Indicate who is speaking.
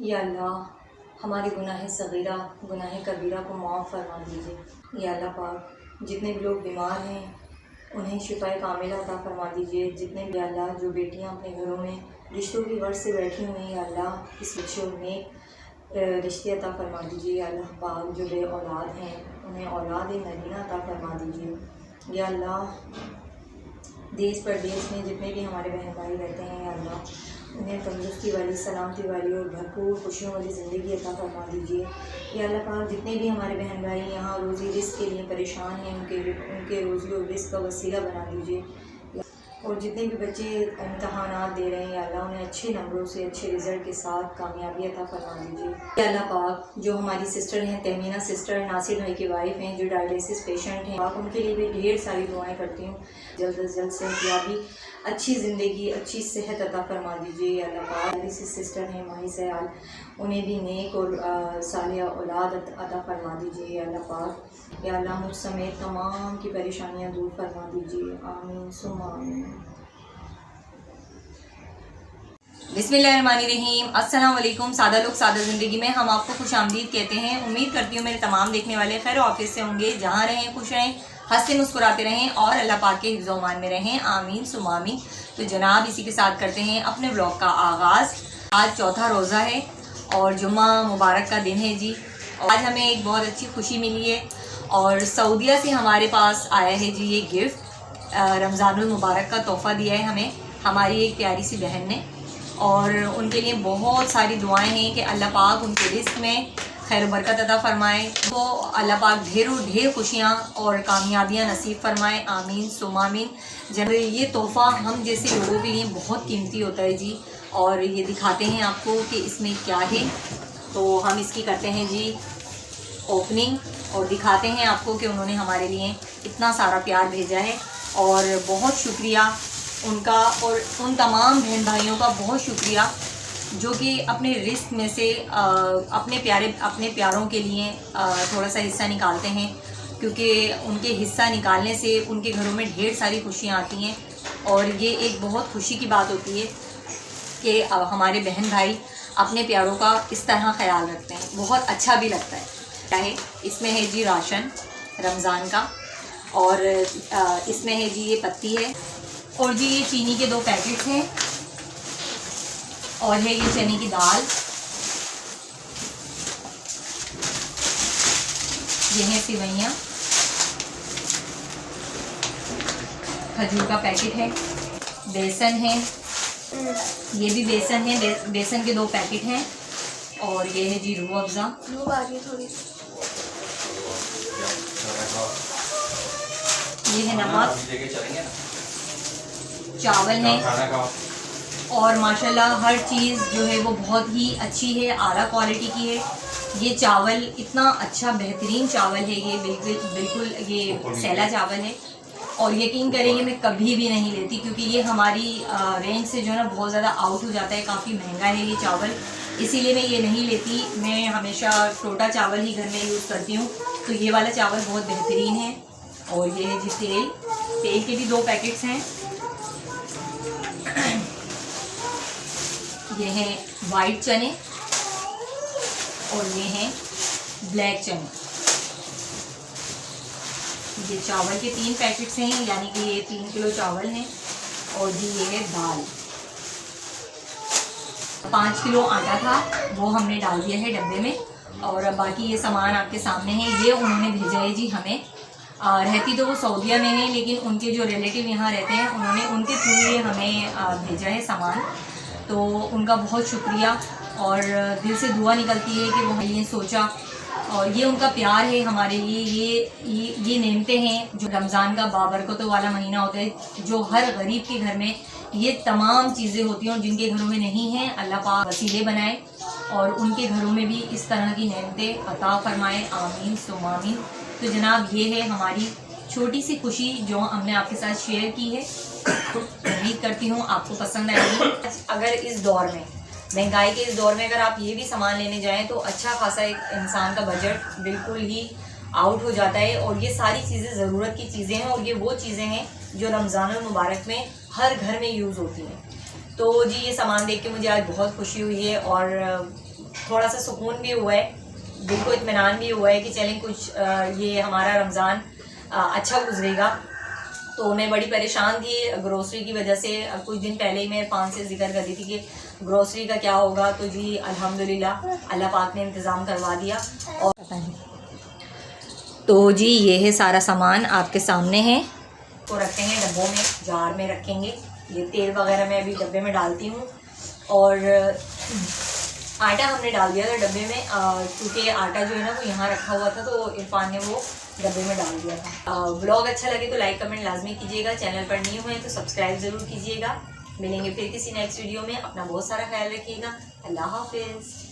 Speaker 1: या अल्लाह हमारे गुनाह सगीरा गुनाह कबीरा को माफ़ फरमा दीजिए। या अल्लाह पाक जितने भी लोग बीमार हैं उन्हें शिफाए कामिला अता फरमा दीजिए। जितने भी अल्लाह जो बेटियां अपने घरों में रिश्तों की वर्ष से बैठी हुई हैं, या अल्लाह इस बच्चों में रिश्ते अता फरमा दीजिए। या अल्लाह पाक जो बे औलाद हैं उन्हें औलाद नगीना अता फरमा दीजिए। या अल्लाह देश परदेश में जितने भी हमारे बहन भाई रहते हैं, या अल्लाह उन्हें तंदुरुस्ती वाली, सलामती वाली और भरपूर खुशियों वाली ज़िंदगी अता फरमा दीजिए। या अल्लाह पाक जितने भी हमारे बहन भाई यहाँ रोज़ी रिस्क के लिए परेशान हैं उनके रोज़ी और रिस्क का वसीला बना दीजिए। और जितने भी बच्चे इम्तहानात दे रहे हैं, या अल्लाह उन्हें अच्छे नंबरों से अच्छे रिज़ल्ट के साथ कामयाबी अता फरमा दीजिए। या अल्लाह पाक जो हमारी सिस्टर हैं, तहमीना सिस्टर नासिर भाई की वाइफ हैं जो डायलिसिस पेशेंट हैं, पाक उनके लिए भी ढेर सारी दुआएं करती हूँ। जल्द से जल्द सेहतयाबी, अच्छी ज़िंदगी, अच्छी सेहत अता फरमा दीजिए। या अल्लाह पाक डायलिसिस सिस्टर हैं माही सयाल, उन्हें भी नेक और सालिया औलाद अता फरमा दीजिए। या अल्लाह पाक, या अल्लाह मुझ समेत तमाम की परेशानियाँ दूर फरमा दीजिए। आमीन सुम्मा आमीन। बिस्मिल्लाहिर्रहमानिर्रहीम। अस्सलाम वालेकुम। सादा लोग सादा ज़िंदगी में हम आपको खुश आमदीद कहते हैं। उम्मीद करती हूँ मेरे तमाम देखने वाले खैर ऑफिस से होंगे। जहाँ रहें खुश रहें, हंसते मुस्कुराते रहें और अल्लाह पाक के हिफ्ज़-ओ-अमान में रहें। आमीन सुम्मा आमीन। तो जनाब इसी के साथ करते हैं अपने ब्लॉग का आगाज़। आज चौथा रोज़ा है और जुम्मा मुबारक का दिन है जी। आज हमें एक बहुत अच्छी खुशी मिली है और सऊदीया से हमारे पास आया है जी ये गिफ्ट। रमज़ानुल मुबारक का तोहफ़ा दिया है हमें हमारी एक प्यारी सी बहन ने, और उनके लिए बहुत सारी दुआएं हैं कि अल्लाह पाक उनके रिस्क में खैर बरकत अता फरमाए, तो अल्लाह पाक ढेर खुशियाँ और कामयाबियाँ नसीब फरमाए। आमीन सुम्मा आमीन। जब ये तोहफ़ा हम जैसे लोगों के लिए बहुत कीमती होता है जी, और ये दिखाते हैं आपको कि इसमें क्या है। तो हम इसकी करते हैं जी ओपनिंग और दिखाते हैं आपको कि उन्होंने हमारे लिए इतना सारा प्यार भेजा है। और बहुत शुक्रिया उनका और उन तमाम बहन भाइयों का बहुत शुक्रिया जो कि अपने रिस्क में से अपने प्यारों के लिए थोड़ा सा हिस्सा निकालते हैं, क्योंकि उनके हिस्सा निकालने से उनके घरों में ढेर सारी खुशियाँ आती हैं। और ये एक बहुत खुशी की बात होती है कि हमारे बहन भाई अपने प्यारों का इस तरह ख्याल रखते हैं, बहुत अच्छा भी लगता है। चाहे इसमें है जी राशन रमज़ान का, और इसमें है जी ये पत्ती है, और जी ये चीनी के 2 पैकेट हैं, और है ये चने की दाल, ये है सिवैयाँ, खजूर का पैकेट है, बेसन है, ये भी बेसन है, बेसन के 2 पैकेट हैं, और ये है जी रूह अफ़ज़ा, ये है नमक, चावल है, और माशाल्लाह हर चीज़ जो है वो बहुत ही अच्छी है, आला क्वालिटी की है। ये चावल इतना अच्छा बेहतरीन चावल है, ये बिल्कुल ये सैला चावल है, और यकीन करेंगे मैं कभी भी नहीं लेती, क्योंकि ये हमारी रेंज से जो है ना बहुत ज़्यादा आउट हो जाता है, काफ़ी महंगा है ये चावल, इसीलिए मैं ये नहीं लेती। मैं हमेशा टोटा चावल ही घर में यूज़ करती हूँ। तो ये वाला चावल बहुत बेहतरीन है। और ये है जी तेल के भी 2 पैकेट्स हैं। ये हैं वाइट चने और ये हैं ब्लैक चने। ये चावल के 3 पैकेट्स हैं, यानी कि ये 3 किलो चावल हैं। और जी ये है दाल, 5 किलो आटा था वो हमने डाल दिया है डब्बे में, और बाकी ये सामान आपके सामने है। ये उन्होंने भेजा है जी हमें। रहती तो वो सऊदीया में है, लेकिन उनके जो रिलेटिव यहाँ रहते हैं उन्होंने उनके थ्रू ये हमें भेजा है सामान, तो उनका बहुत शुक्रिया। और दिल से दुआ निकलती है कि वो ये सोचा, और ये उनका प्यार है हमारे लिए। ये नेमतें हैं जो रमज़ान का बाबरकतों वाला महीना होता है, जो हर गरीब के घर में ये तमाम चीज़ें होती हैं, और जिनके घरों में नहीं हैं अल्लाह पाक वसीले बनाए और उनके घरों में भी इस तरह की नेमतें अता फरमाए। आमीन सुम्मा आमीन। तो जनाब ये है हमारी छोटी सी खुशी जो हमने आपके साथ शेयर की है। उम्मीद करती हूँ आपको पसंद आएगी। अगर इस दौर में, महंगाई के इस दौर में, अगर आप ये भी सामान लेने जाएं तो अच्छा खासा एक इंसान का बजट बिल्कुल ही आउट हो जाता है। और ये सारी चीज़ें ज़रूरत की चीज़ें हैं, और ये वो चीज़ें हैं जो रमज़ानुल मुबारक में हर घर में यूज़ होती हैं। तो जी ये सामान देख के मुझे आज बहुत खुशी हुई है, और थोड़ा सा सुकून भी हुआ है, दिल को इत्मीनान भी हुआ है कि चलें कुछ ये हमारा रमज़ान अच्छा गुजरेगा। तो मैं बड़ी परेशान थी ग्रोसरी की वजह से। कुछ दिन पहले ही मैं 5 से जिक्र कर दी थी कि ग्रोसरी का क्या होगा, तो जी अल्हम्दुलिल्लाह अल्लाह पाक ने इंतज़ाम करवा दिया। और तो जी ये है सारा सामान आपके सामने है। तो रखते हैं डब्बों में, जार में रखेंगे। ये तेल वगैरह मैं अभी डब्बे में डालती हूँ। और आटा हमने डाल दिया था डब्बे में, क्योंकि आटा जो है ना वो यहाँ रखा हुआ था, तो इरफान ने वो डब्बे में डाल दिया था। व्लॉग अच्छा लगे तो लाइक कमेंट लाजमी कीजिएगा। चैनल पर न्यू है तो सब्सक्राइब ज़रूर कीजिएगा। मिलेंगे फिर किसी नेक्स्ट वीडियो में। अपना बहुत सारा ख्याल रखिएगा। अल्लाह हाफिज़।